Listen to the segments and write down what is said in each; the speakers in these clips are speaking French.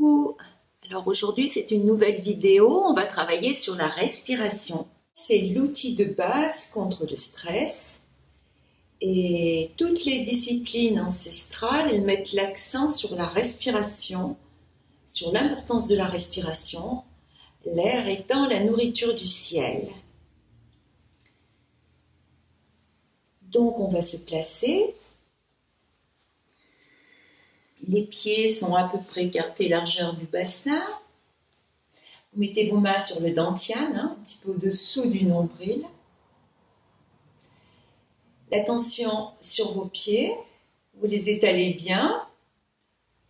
Coucou! Alors aujourd'hui c'est une nouvelle vidéo, on va travailler sur la respiration. C'est l'outil de base contre le stress et toutes les disciplines ancestrales elles mettent l'accent sur la respiration, sur l'importance de la respiration, l'air étant la nourriture du ciel. Donc on va se placer. Les pieds sont à peu près écartés largeur du bassin. Vous mettez vos mains sur le dantian, un petit peu au-dessous du nombril. L'attention sur vos pieds, vous les étalez bien,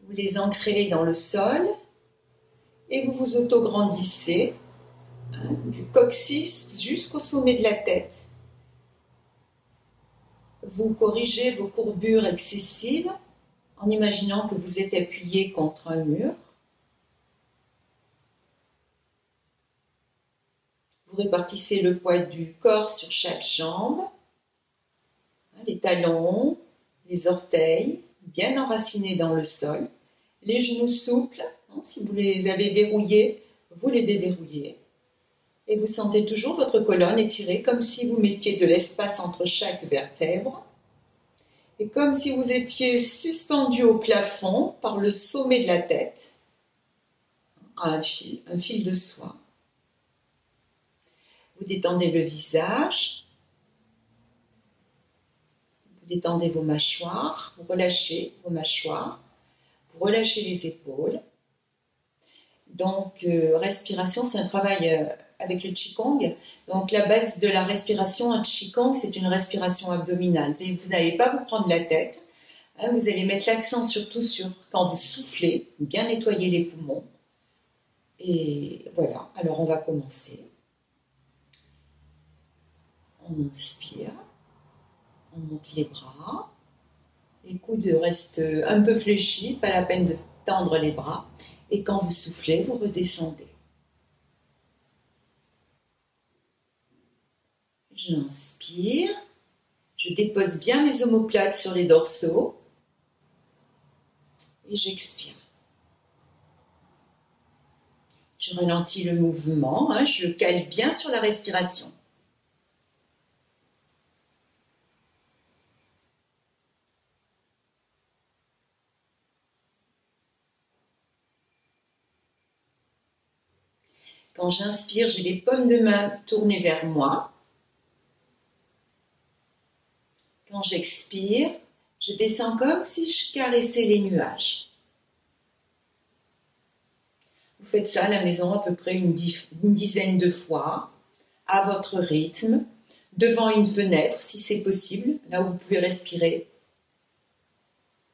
vous les ancrez dans le sol et vous vous autograndissez du coccyx jusqu'au sommet de la tête. Vous corrigez vos courbures excessives en imaginant que vous êtes appuyé contre un mur. Vous répartissez le poids du corps sur chaque jambe, les talons, les orteils, bien enracinés dans le sol, les genoux souples, si vous les avez verrouillés, vous les déverrouillez. Et vous sentez toujours votre colonne étirée comme si vous mettiez de l'espace entre chaque vertèbre. Et comme si vous étiez suspendu au plafond par le sommet de la tête, à un fil de soie. Vous détendez le visage, vous détendez vos mâchoires, vous relâchez vos mâchoires, vous relâchez les épaules. Donc, respiration, c'est un travail avec le Qigong. Donc, la base de la respiration en Qigong, c'est une respiration abdominale. Mais vous n'allez pas vous prendre la tête. Vous allez mettre l'accent surtout sur quand vous soufflez, bien nettoyer les poumons. Et voilà, alors on va commencer. On inspire, on monte les bras. Les coudes restent un peu fléchis, pas la peine de tendre les bras. Et quand vous soufflez, vous redescendez. J'inspire, je dépose bien mes omoplates sur les dorsaux et j'expire. Je ralentis le mouvement, je le cale bien sur la respiration. Quand j'inspire, j'ai les paumes de main tournées vers moi. Quand j'expire, je descends comme si je caressais les nuages. Vous faites ça à la maison à peu près une dizaine de fois, à votre rythme, devant une fenêtre si c'est possible, là où vous pouvez respirer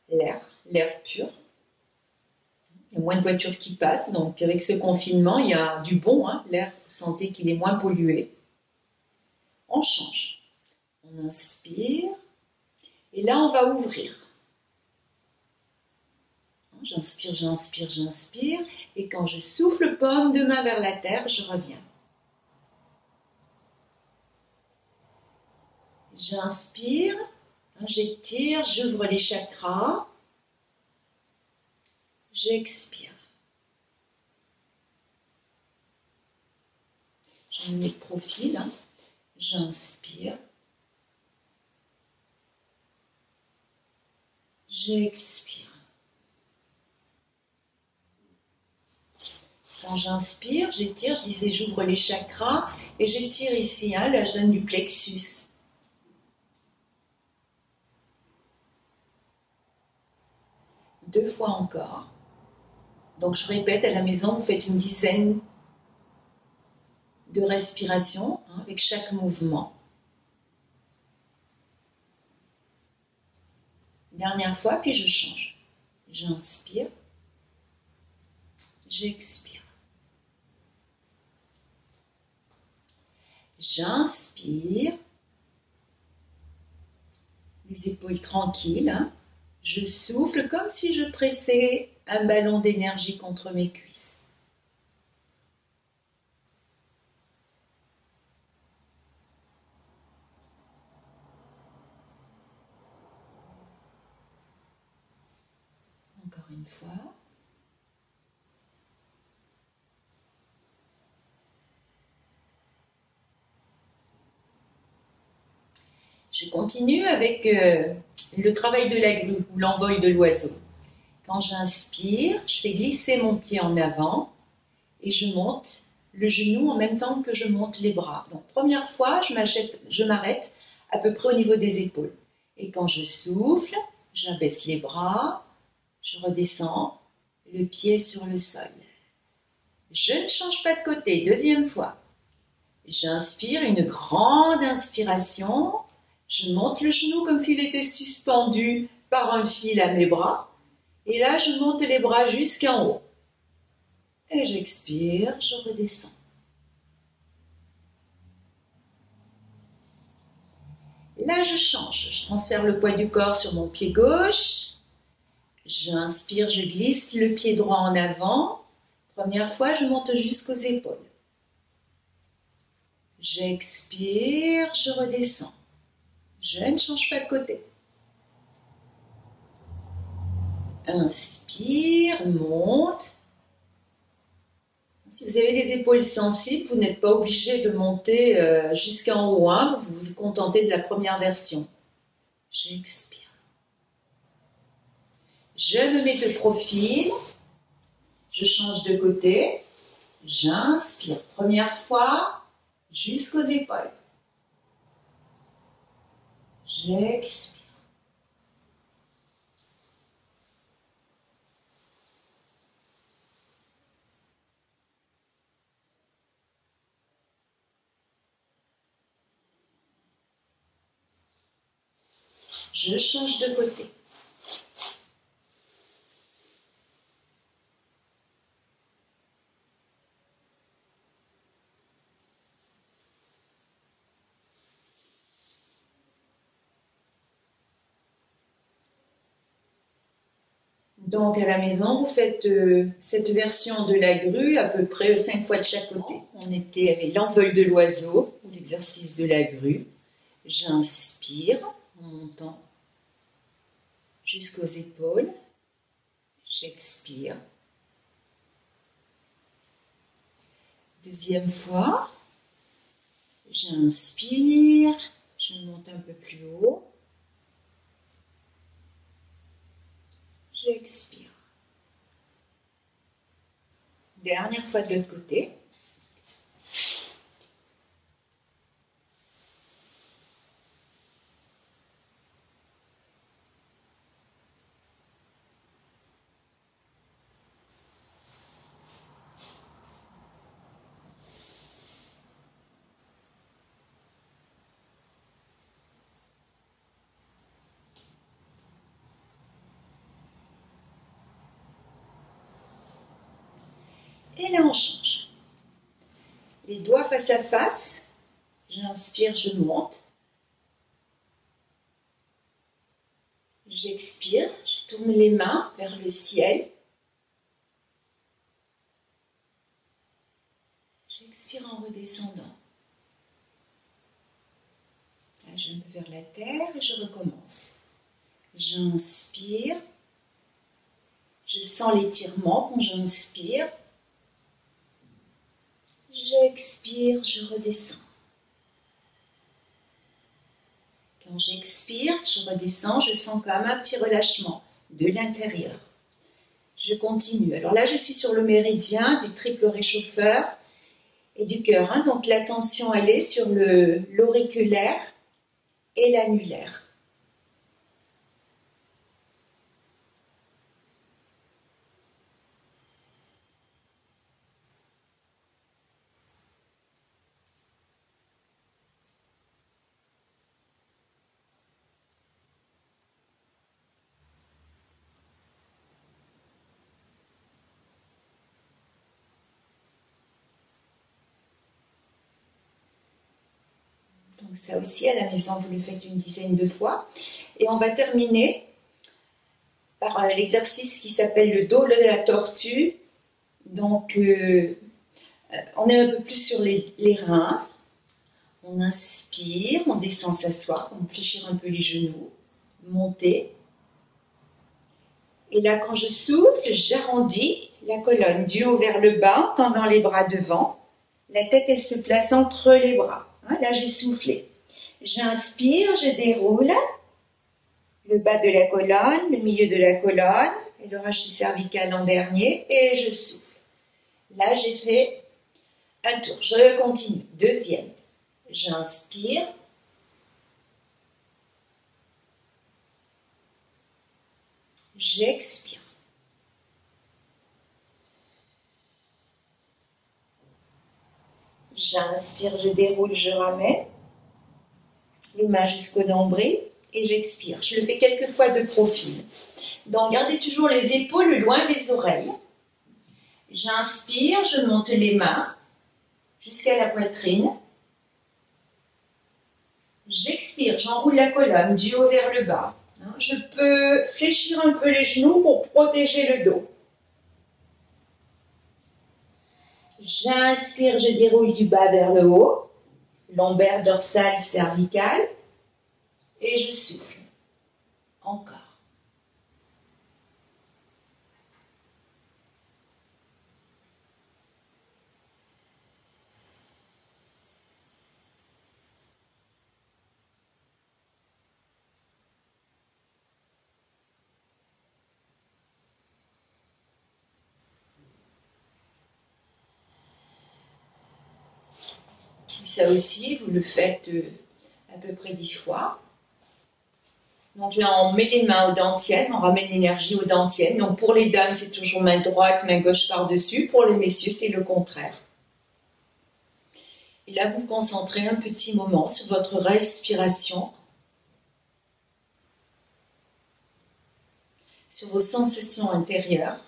l'air pur. Il y a moins de voitures qui passent, donc avec ce confinement, il y a du bon, l'air, vous sentez qu'il est moins pollué. On change. On inspire, et là on va ouvrir. J'inspire, j'inspire, j'inspire, et quand je souffle paume de main vers la terre, je reviens. J'inspire, j'étire, j'ouvre les chakras. J'expire. Je me mets de profil. J'inspire. J'expire. Quand j'inspire, j'étire, je disais j'ouvre les chakras et j'étire ici la zone du plexus. Deux fois encore. Donc je répète, à la maison, vous faites une dizaine de respirations avec chaque mouvement. Dernière fois, puis je change. J'inspire. J'expire. J'inspire. Les épaules tranquilles. Je souffle comme si je pressais un ballon d'énergie contre mes cuisses. Encore une fois. Je continue avec le travail de la grue ou l'envol de l'oiseau. Quand j'inspire, je fais glisser mon pied en avant et je monte le genou en même temps que je monte les bras. Donc, première fois, je m'arrête à peu près au niveau des épaules. Et quand je souffle, j'abaisse les bras, je redescends, le pied sur le sol. Je ne change pas de côté. Deuxième fois. J'inspire, une grande inspiration. Je monte le genou comme s'il était suspendu par un fil à mes bras. Et là, je monte les bras jusqu'en haut. Et j'expire, je redescends. Là, je change. Je transfère le poids du corps sur mon pied gauche. J'inspire, je glisse le pied droit en avant. Première fois, je monte jusqu'aux épaules. J'expire, je redescends. Je ne change pas de côté. Inspire, monte. Si vous avez les épaules sensibles, vous n'êtes pas obligé de monter jusqu'en haut. Vous vous contentez de la première version. J'expire. Je me mets de profil. Je change de côté. J'inspire. Première fois, jusqu'aux épaules. J'expire. Je change de côté. Donc à la maison, vous faites cette version de la grue à peu près 5 fois de chaque côté. On était avec l'envol de l'oiseau, ou l'exercice de la grue. J'inspire en montant jusqu'aux épaules. J'expire. Deuxième fois. J'inspire. Je monte un peu plus haut. J'expire. Dernière fois de l'autre côté. Et là, on change. Les doigts face à face. J'inspire, je monte. J'expire, je tourne les mains vers le ciel. J'expire en redescendant. Là, je me vers la terre et je recommence. J'inspire. Je sens l'étirement quand j'inspire. J'expire, je redescends. Quand j'expire, je redescends, je sens quand même un petit relâchement de l'intérieur. Je continue. Alors là, je suis sur le méridien du triple réchauffeur et du cœur. Donc la tension, elle est sur l'auriculaire et l'annulaire. Donc ça aussi, à la maison, vous le faites une dizaine de fois. Et on va terminer par l'exercice qui s'appelle le dos de la tortue. Donc, on est un peu plus sur les reins. On inspire, on descend s'asseoir, on fléchir un peu les genoux, monter. Et là, quand je souffle, j'arrondis la colonne du haut vers le bas, en tendant les bras devant. La tête, elle se place entre les bras. Là, j'ai soufflé. J'inspire, je déroule le bas de la colonne, le milieu de la colonne et le rachis cervical en dernier et je souffle. Là, j'ai fait un tour. Je continue. Deuxième. J'inspire. J'expire. J'inspire, je déroule, je ramène les mains jusqu'au nombril et j'expire. Je le fais quelques fois de profil. Donc, gardez toujours les épaules loin des oreilles. J'inspire, je monte les mains jusqu'à la poitrine. J'expire, j'enroule la colonne du haut vers le bas. Je peux fléchir un peu les genoux pour protéger le dos. J'inspire, je déroule du bas vers le haut, lombaire, dorsale, cervicale, et je souffle. Encore. Ça aussi, vous le faites à peu près 10 fois. Donc là, on met les mains aux dentiennes, on ramène l'énergie aux dentiennes. Donc pour les dames, c'est toujours main droite, main gauche par-dessus. Pour les messieurs, c'est le contraire. Et là, vous concentrez un petit moment sur votre respiration, sur vos sensations intérieures.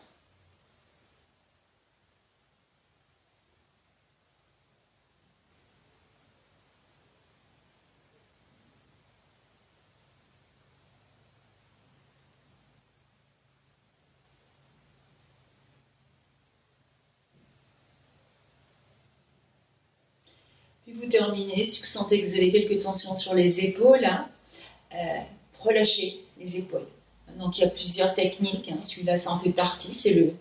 Puis vous terminez, si vous sentez que vous avez quelques tensions sur les épaules, relâchez les épaules. Donc il y a plusieurs techniques, celui-là ça en fait partie, c'est le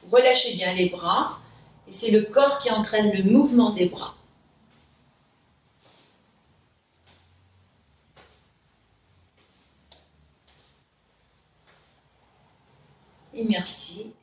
relâchez bien les bras, et c'est le corps qui entraîne le mouvement des bras. Et merci.